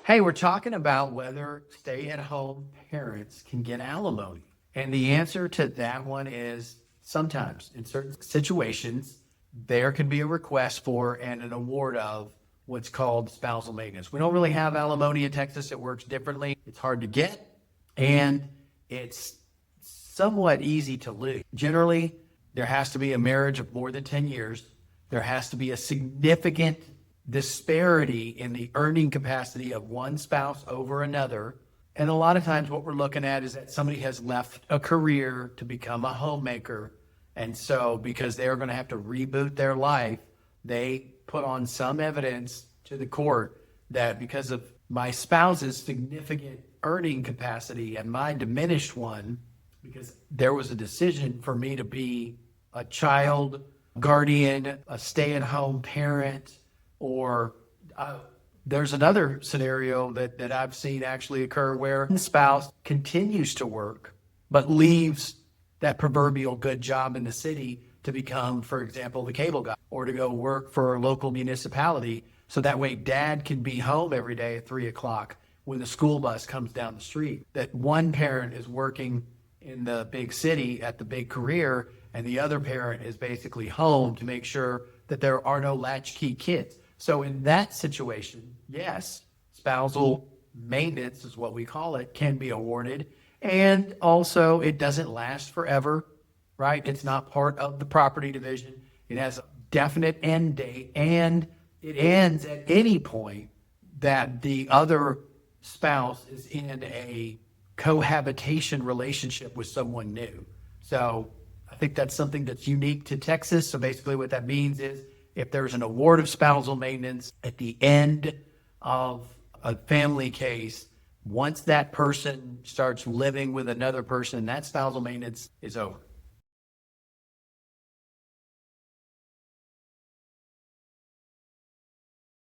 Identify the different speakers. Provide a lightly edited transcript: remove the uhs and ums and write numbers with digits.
Speaker 1: Hey, we're talking about whether stay-at-home parents can get alimony. And the answer to that one is sometimes in certain situations, there can be a request for and an award of what's called spousal maintenance. We don't really have alimony in Texas. It works differently. It's hard to get and it's somewhat easy to lose. Generally, there has to be a marriage of more than 10 years. There has to be a significant disparity in the earning capacity of one spouse over another. And a lot of times what we're looking at is that somebody has left a career to become a homemaker. And so because they're going to have to reboot their life, they put on some evidence to the court that because of my spouse's significant earning capacity and my diminished one, because there was a decision for me to be a child guardian, a stay-at-home parent, or there's another scenario that I've seen actually occur where the spouse continues to work, but leaves that proverbial good job in the city to become, for example, the cable guy or to go work for a local municipality. So that way dad can be home every day at 3 o'clock when the school bus comes down the street. That one parent is working in the big city at the big career and the other parent is basically home to make sure that there are no latchkey kids. So in that situation, yes, spousal maintenance is what we call it, can be awarded. And also it doesn't last forever, right? It's not part of the property division. It has a definite end date and it ends at any point that the other spouse is in a cohabitation relationship with someone new. So I think that's something that's unique to Texas. So basically what that means is if there's an award of spousal maintenance at the end of a family case, once that person starts living with another person, that spousal maintenance is over.